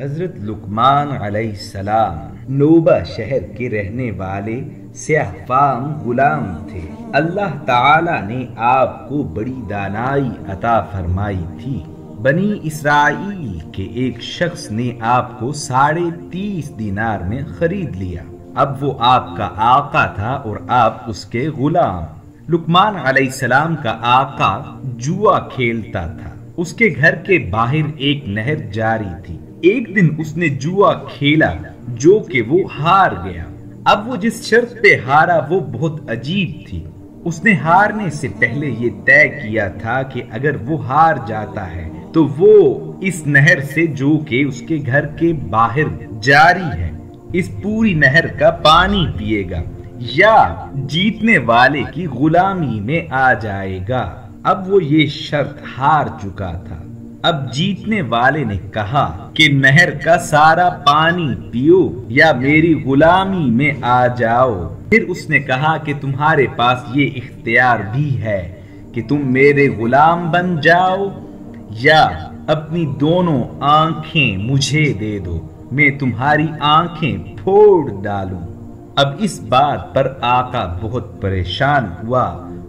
حضرت لقمان علیہ السلام نوبہ شہر کے رہنے والے سیاہ فام غلام تھے۔ اللہ تعالی نے آپ کو بڑی دانائی عطا فرمائی تھی۔ بنی اسرائیل کے ایک شخص نے آپ کو 30.5 دینار میں خرید لیا۔ اب وہ آپ کا آقا تھا اور آپ اس کے غلام۔ لقمان علیہ السلام کا آقا جوا کھیلتا تھا۔ اس کے گھر کے باہر ایک نہر جاری تھی۔ ایک دن اس نے جوا کھیلا جو کہ وہ ہار گیا۔ اب وہ جس شرط پہ ہارا وہ بہت عجیب تھی۔ اس نے ہارنے سے پہلے یہ طے کیا تھا کہ اگر وہ ہار جاتا ہے تو وہ اس نہر سے جو کہ اس کے گھر کے باہر جاری ہے اس پوری نہر کا پانی پیے گا یا جیتنے والے کی غلامی میں آ جائے گا۔ اب وہ یہ شرط ہار چکا تھا۔ اب جیتنے والے نے کہا کہ نہر کا سارا پانی پیو یا میری غلامی میں آ جاؤ۔ پھر اس نے کہا کہ تمہارے پاس یہ اختیار بھی ہے کہ تم میرے غلام بن جاؤ یا اپنی دونوں آنکھیں مجھے دے دو، میں تمہاری آنکھیں پھوڑ ڈالوں۔ اب اس بات پر آقا بہت پریشان ہوا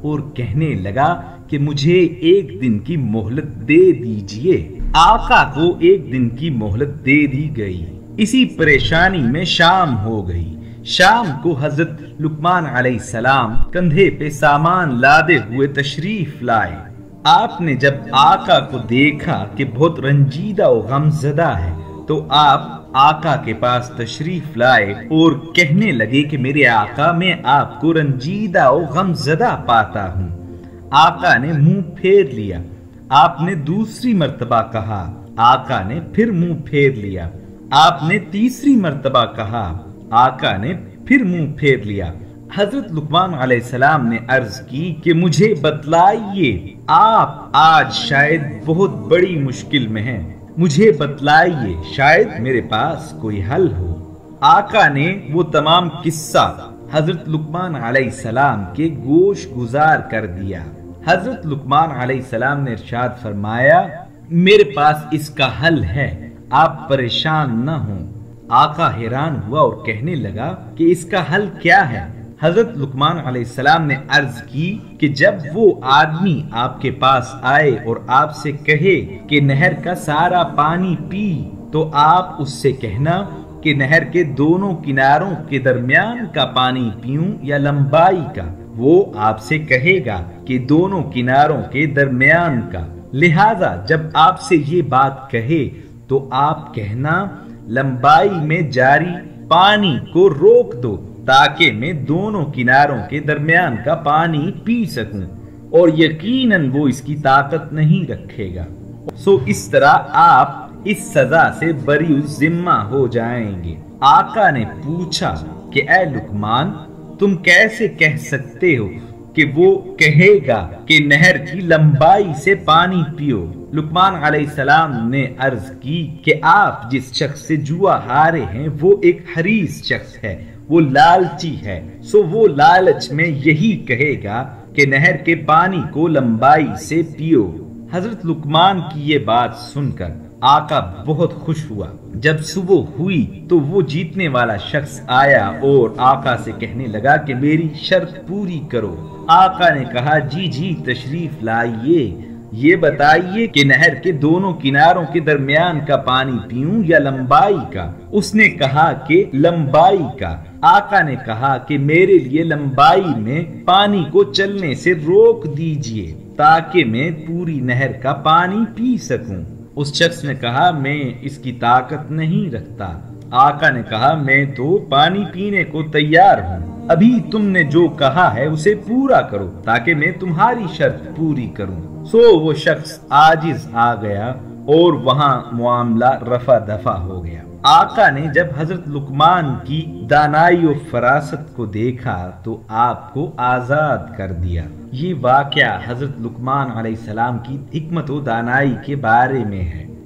اور کہنے لگا کہ مجھے 1 دن کی مہلت دے دیجئے۔ آقا کو 1 دن کی مہلت دے دی گئی۔ اسی پریشانی میں شام ہو گئی۔ شام کو حضرت لقمان علیہ السلام کندھے پہ سامان لادے ہوئے تشریف لائے۔ آپ نے جب آقا کو دیکھا کہ بہت رنجیدہ و غمزدہ ہے تو آپ آقا کے پاس تشریف لائے اور کہنے لگے کہ میرے آقا میں آپ کو رنجیدہ و غمزدہ پاتا ہوں۔ آقا نے منہ پھیر لیا۔ آپ نے دوسری مرتبہ کہا، آقا نے پھر منہ پھیر لیا۔ آپ نے تیسری مرتبہ کہا، آقا نے پھر منہ پھیر لیا۔ حضرت لقمان علیہ السلام نے عرض کی کہ مجھے بتلائیے، آپ آج شاید بہت بڑی مشکل میں ہیں، مجھے بتلائیے، شاید میرے پاس کوئی حل ہو۔ آقا نے وہ تمام قصہ حضرت لقمان علیہ السلام کے گوش گزار کر دیا۔ حضرت لقمان علیہ السلام نے ارشاد فرمایا، میرے پاس اس کا حل ہے، آپ پریشان نہ ہوں۔ آقا حیران ہوا اور کہنے لگا کہ اس کا حل کیا ہے؟ حضرت لقمان علیہ السلام نے عرض کی کہ جب وہ آدمی آپ کے پاس آئے اور آپ سے کہے کہ نہر کا سارا پانی پی تو آپ اس سے کہنا کہ نہر کے دونوں کناروں کے درمیان کا پانی پیوں یا لمبائی کا۔ وہ آپ سے کہے گا کہ دونوں کناروں کے درمیان کا، لہذا جب آپ سے یہ بات کہے تو آپ کہنا لمبائی میں جاری پانی کو روک دو تاکہ میں دونوں کناروں کے درمیان کا پانی پی سکوں، اور یقیناً وہ اس کی طاقت نہیں رکھے گا۔ سو اس طرح آپ اس سزا سے بری الذمہ ہو جائیں گے۔ آقا نے پوچھا کہ اے لقمان، تم کیسے کہہ سکتے ہو کہ وہ کہے گا کہ نہر کی لمبائی سے پانی پیو؟ لقمان علیہ السلام نے عرض کی کہ آپ جس شخص سے جوا ہارے ہیں وہ ایک حریص شخص ہے، وہ لالچی ہے، سو وہ لالچ میں یہی کہے گا کہ نہر کے پانی کو لمبائی سے پیو۔ حضرت لقمان کی یہ بات سن کر آقا بہت خوش ہوا۔ جب صبح ہوئی تو وہ جیتنے والا شخص آیا اور آقا سے کہنے لگا کہ میری شرط پوری کرو۔ آقا نے کہا جی جی تشریف لائیے، یہ بتائیے کہ نہر کے دونوں کناروں کے درمیان کا پانی پیوں یا لمبائی کا؟ اس نے کہا کہ لمبائی کا۔ آقا نے کہا کہ میرے لیے لمبائی میں پانی کو چلنے سے روک دیجئے تاکہ میں پوری نہر کا پانی پی سکوں۔ اس شخص نے کہا میں اس کی طاقت نہیں رکھتا۔ آقا نے کہا میں تو پانی پینے کو تیار ہوں، ابھی تم نے جو کہا ہے اسے پورا کرو تاکہ میں تمہاری شرط پوری کروں۔ سو وہ شخص عاجز آ گیا اور وہاں معاملہ رفع دفع ہو گیا۔ آقا نے جب حضرت لقمان کی دانائی و فراست کو دیکھا تو آپ کو آزاد کر دیا۔ یہ واقعہ حضرت لقمان علیہ السلام کی حکمت و دانائی کے بارے میں ہے۔